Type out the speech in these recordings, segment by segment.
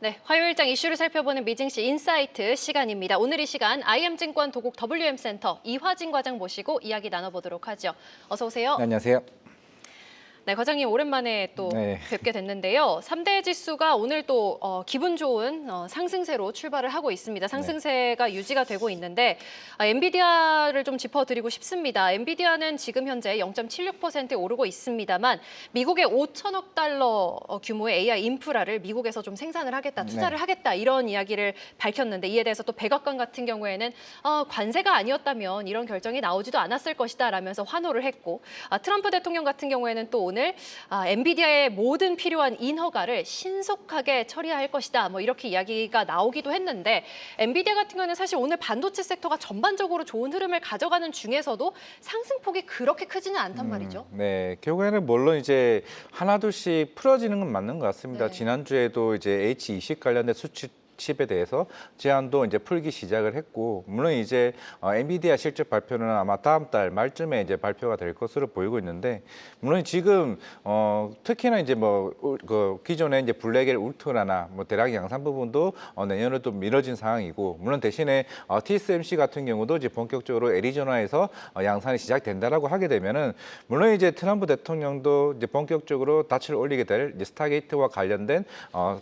네, 화요일장 이슈를 살펴보는 미증시 인사이트 시간입니다. 오늘 이 시간 IM증권 도곡 WM센터 이화진 과장 모시고 이야기 나눠보도록 하죠. 어서 오세요. 네, 안녕하세요. 네, 과장님 오랜만에 또 네. 뵙게 됐는데요. 3대 지수가 오늘 또 기분 좋은 상승세로 출발을 하고 있습니다. 상승세가 유지가 되고 있는데 엔비디아를 좀 짚어드리고 싶습니다. 엔비디아는 지금 현재 0.76% 오르고 있습니다만 미국의 5천억 달러 규모의 AI 인프라를 미국에서 좀 생산을 하겠다, 투자를 하겠다 이런 이야기를 밝혔는데 이에 대해서 또 백악관 같은 경우에는 관세가 아니었다면 이런 결정이 나오지도 않았을 것이다 라면서 환호를 했고 트럼프 대통령 같은 경우에는 또 오늘 엔비디아의 모든 필요한 인허가를 신속하게 처리할 것이다. 뭐 이렇게 이야기가 나오기도 했는데 엔비디아 같은 경우는 사실 오늘 반도체 섹터가 전반적으로 좋은 흐름을 가져가는 중에서도 상승폭이 그렇게 크지는 않단 말이죠. 네, 결국에는 물론 이제 하나둘씩 풀어지는 건 맞는 것 같습니다. 네. 지난주에도 이제 H20 관련된 수치 칩에 대해서 제한도 이제 풀기 시작을 했고, 물론 이제 엔비디아 실적 발표는 아마 다음 달 말쯤에 이제 발표가 될 것으로 보이고 있는데, 물론 지금 특히나 이제 그 기존에 이제 블랙엘 울트라나 뭐 대량 양산 부분도 내년으로 또 미뤄진 상황이고, 물론 대신에 TSMC 같은 경우도 이제 본격적으로 애리조나에서 양산이 시작된다라고 하게 되면은, 물론 이제 트럼프 대통령도 이제 본격적으로 닻을 올리게 될 이제 스타게이트와 관련된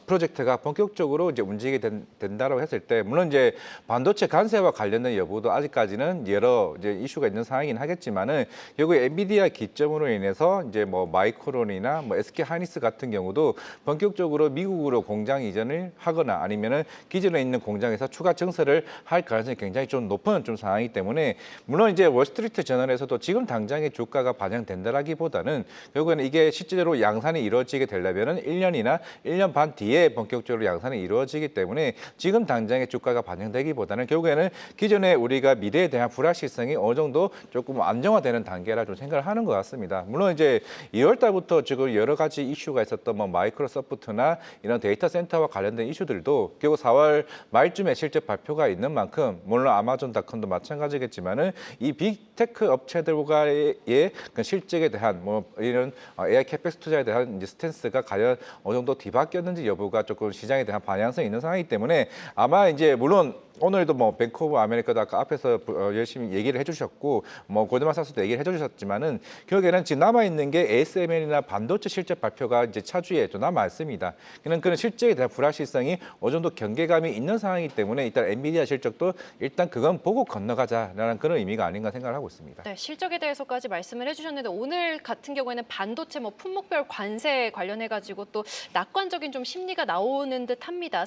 프로젝트가 본격적으로 이제 움직이게 된다라고 했을 때, 물론 이제 반도체 관세와 관련된 여부도 아직까지는 여러 이제 이슈가 있는 상황이긴 하겠지만은, 결국 엔비디아 기점으로 인해서 이제 뭐 마이크론이나 뭐 SK 하이닉스 같은 경우도 본격적으로 미국으로 공장 이전을 하거나 아니면은 기존에 있는 공장에서 추가 증설을 할 가능성이 굉장히 좀 높은 좀 상황이기 때문에, 물론 이제 월스트리트 저널에서도 지금 당장의 주가가 반영된다라기보다는 결국에는 이게 실제로 양산이 이루어지게 되려면은 1년이나 1년 반 뒤에 본격적으로 양산이 이루어지기 때문에 지금 당장의 주가가 반영되기보다는 결국에는 기존에 우리가 미래에 대한 불확실성이 어느 정도 조금 안정화되는 단계라 좀 생각을 하는 것 같습니다. 물론 이제 2월 달부터 지금 여러 가지 이슈가 있었던 뭐 마이크로소프트나 이런 데이터 센터와 관련된 이슈들도 결국 4월 말쯤에 실적 발표가 있는 만큼, 물론 아마존닷컴도 마찬가지겠지만은 이 빅테크 업체들과의 그 실적에 대한 뭐 이런 AI 캐펙스 투자에 대한 이제 스탠스가 과연 어느 정도 뒤바뀌었는지 여부가 조금 시장에 대한 방향성이 있는 상황이기 때문에, 아마 이제 물론 오늘도 뭐 뱅크 오브 아메리카도 아까 앞에서 열심히 얘기를 해주셨고, 뭐 골드만삭스도 얘기를 해주셨지만은, 결국에는 지금 남아 있는 게 ASML이나 반도체 실적 발표가 이제 차주에 좀 남아 있습니다. 그런 실적에 대한 불확실성이 어느 정도 경계감이 있는 상황이기 때문에 일단 엔비디아 실적도 일단 그건 보고 건너가자라는 그런 의미가 아닌가 생각을 하고 있습니다. 네, 실적에 대해서까지 말씀을 해주셨는데 오늘 같은 경우에는 반도체 뭐 품목별 관세 관련해가지고 또 낙관적인 좀 심리가 나오는 듯합니다.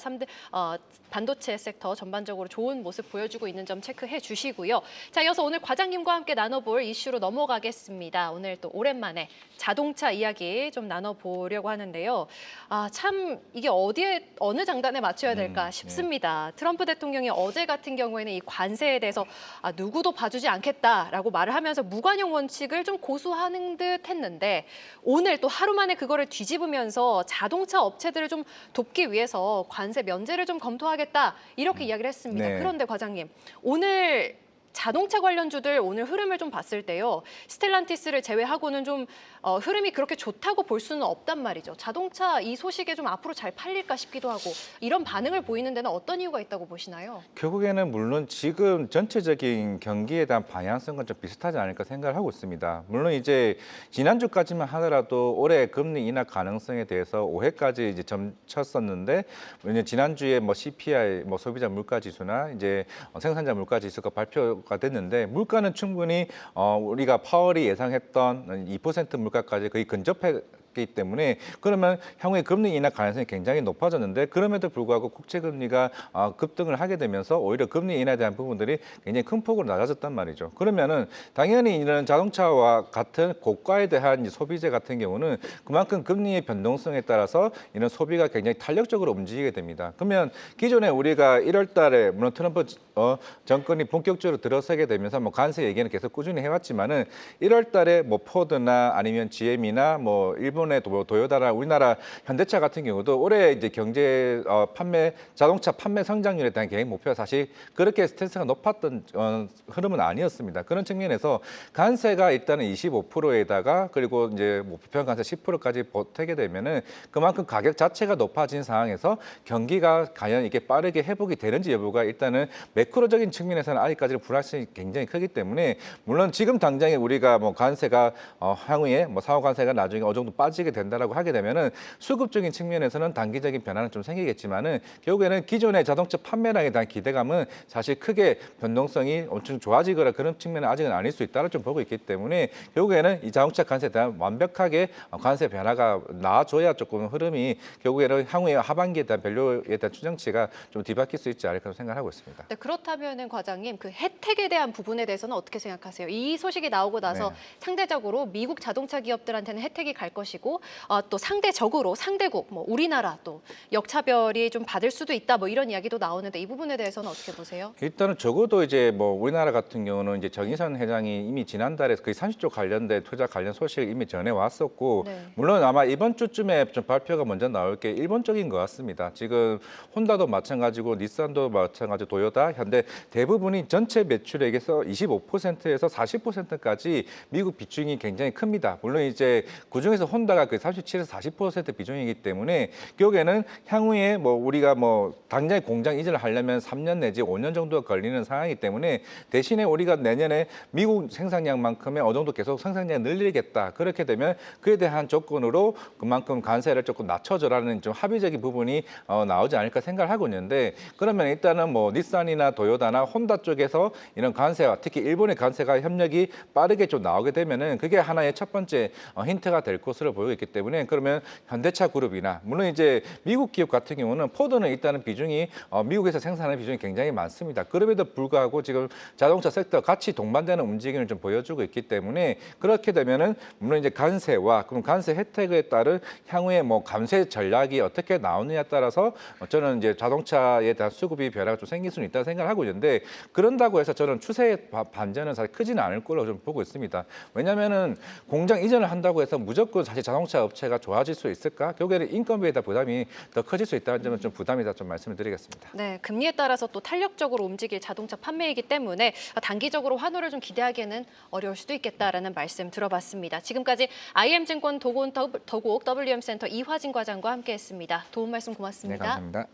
반도체 섹터 전반적으로 좋은 모습 보여주고 있는 점 체크해 주시고요. 자, 이어서 오늘 과장님과 함께 나눠볼 이슈로 넘어가겠습니다. 오늘 또 오랜만에 자동차 이야기 좀 나눠보려고 하는데요. 참 이게 어느 장단에 맞춰야 될까 싶습니다. 트럼프 대통령이 어제 같은 경우에는 이 관세에 대해서 누구도 봐주지 않겠다라고 말을 하면서 무관용 원칙을 좀 고수하는 듯 했는데, 오늘 또 하루 만에 그거를 뒤집으면서 자동차 업체들을 좀 돕기 위해서 관세 면제를 좀 검토하겠다 이렇게 이야기를 했습니다. 네. 그런데 과장님, 오늘 자동차 관련주들 오늘 흐름을 좀 봤을 때요. 스텔란티스를 제외하고는 좀 흐름이 그렇게 좋다고 볼 수는 없단 말이죠. 자동차 이 소식에 좀 앞으로 잘 팔릴까 싶기도 하고, 이런 반응을 보이는 데는 어떤 이유가 있다고 보시나요? 결국에는 물론 지금 전체적인 경기에 대한 방향성과 좀 비슷하지 않을까 생각을 하고 있습니다. 물론 이제 지난주까지만 하더라도 올해 금리 인하 가능성에 대해서 오해까지 이제 점쳤었는데, 지난주에 뭐 CPI, 뭐 소비자 물가 지수나 이제 생산자 물가 지수가 발표가 됐는데, 물가는 충분히 우리가 파월이 예상했던 2% 물가까지 거의 근접했기 때문에, 그러면 향후에 금리 인하 가능성이 굉장히 높아졌는데, 그럼에도 불구하고 국채 금리가 급등을 하게 되면서 오히려 금리 인하에 대한 부분들이 굉장히 큰 폭으로 낮아졌단 말이죠. 그러면은 당연히 이런 자동차와 같은 고가에 대한 소비재 같은 경우는 그만큼 금리의 변동성에 따라서 이런 소비가 굉장히 탄력적으로 움직이게 됩니다. 그러면 기존에 우리가 1월 달에 물론 트럼프 정권이 본격적으로 들어서게 되면서 뭐 관세 얘기는 계속 꾸준히 해왔지만은, 1월 달에 뭐 포드나 아니면 GM이나 뭐 일본 일본의 도요다나 우리나라 현대차 같은 경우도 올해 이제 판매 자동차 판매 성장률에 대한 계획 목표가 사실 그렇게 스탠스가 높았던 흐름은 아니었습니다. 그런 측면에서 관세가 일단은 25%에다가 그리고 이제 부평 관세 10%까지 보태게 되면은 그만큼 가격 자체가 높아진 상황에서 경기가 과연 이게 빠르게 회복이 되는지 여부가 일단은 매크로적인 측면에서는 아직까지는 불확실성이 굉장히 크기 때문에 물론 지금 당장에 우리가 뭐 관세가 향후에 뭐 상호 관세가 나중에 어느 정도 빠지게 된다라고 하게 되면은 수급적인 측면에서는 단기적인 변화는 좀 생기겠지만은 결국에는 기존의 자동차 판매량에 대한 기대감은 사실 크게 변동성이 엄청 좋아지거나 그런 측면은 아직은 아닐 수 있다를 좀 보고 있기 때문에 결국에는 이 자동차 관세에 대한 완벽하게 관세 변화가 나와줘야 조금 흐름이 결국에는 향후에 하반기에 대한 밸류에 대한 추정치가 좀 뒤바뀔 수 있지 않을까 생각하고 있습니다. 네, 그렇다면은 과장님 그 혜택에 대한 부분에 대해서는 어떻게 생각하세요? 이 소식이 나오고 나서 네. 상대적으로 미국 자동차 기업들한테는 혜택이 갈 것이고 또 상대적으로 상대국 뭐 우리나라 또 역차별이 좀 받을 수도 있다 뭐 이런 이야기도 나오는데 이 부분에 대해서는 어떻게 보세요? 일단은 적어도 이제 뭐 우리나라 같은 경우는 이제 정의선 회장이 이미 지난달에 거의 30조 관련된 투자 관련 소식을 이미 전해 왔었고 네. 물론 아마 이번 주쯤에 좀 발표가 먼저 나올 게 일본적인 것 같습니다. 지금 혼다도 마찬가지고 닛산도 마찬가지고 도요타, 현대 대부분이 전체 매출액에서 25%에서 40%까지 미국 비중이 굉장히 큽니다. 물론 이제 그중에서 혼다가 그 37에서 40% 비중이기 때문에 결국에는 향후에 뭐 우리가 뭐 당장에 공장 이전을 하려면 3년 내지 5년 정도가 걸리는 상황이기 때문에 대신에 우리가 내년에 미국 생산량만큼의 어느 정도 계속 생산량을 늘리겠다. 그렇게 되면 그에 대한 조건으로 그만큼 관세를 조금 낮춰줘라는 좀 합의적인 부분이 나오지 않을까 생각을 하고 있는데 그러면 일단은 뭐 닛산이나 도요타나 혼다 쪽에서 이런 관세와 특히 일본의 관세가 협력이 빠르게 좀 나오게 되면은 그게 하나의 첫 번째 힌트가 될 것으로 보이고 있기 때문에 그러면 현대차 그룹이나 물론 이제 미국 기업 같은 경우는 포드는 일단은 비중이 미국에서 생산하는 비중이 굉장히 많습니다. 그럼에도 불구하고 지금 자동차 섹터 같이 동반되는 움직임을 좀 보여주고 있기 때문에 그렇게 되면은 물론 이제 관세와 그럼 관세 혜택에 따른 향후에 뭐 감세 전략이 어떻게 나오느냐에 따라서 저는 이제 자동차에 대한 수급이 변화가 좀 생길 수는 있다고 생각을 하고 있는데 그런다고 해서 저는 추세의 반전은 사실 크지는 않을 거라고 좀 보고 있습니다. 왜냐하면은 공장 이전을 한다고 해서 무조건 사실 자동차 업체가 좋아질 수 있을까? 결국에는 인건비에 대한 부담이 더 커질 수 있다는 점은 좀 부담이다 좀 말씀을 드리겠습니다. 네, 금리에 따라서 또 탄력적으로 움직일 자동차 판매이기 때문에 단기적으로 환호를 좀 기대하기는 어려울 수도 있겠다라는 말씀 들어봤습니다. 지금까지 IM증권 도곡 WM센터 이화진 과장과 함께했습니다. 도움 말씀 네, 고맙습니다. 감사합니다.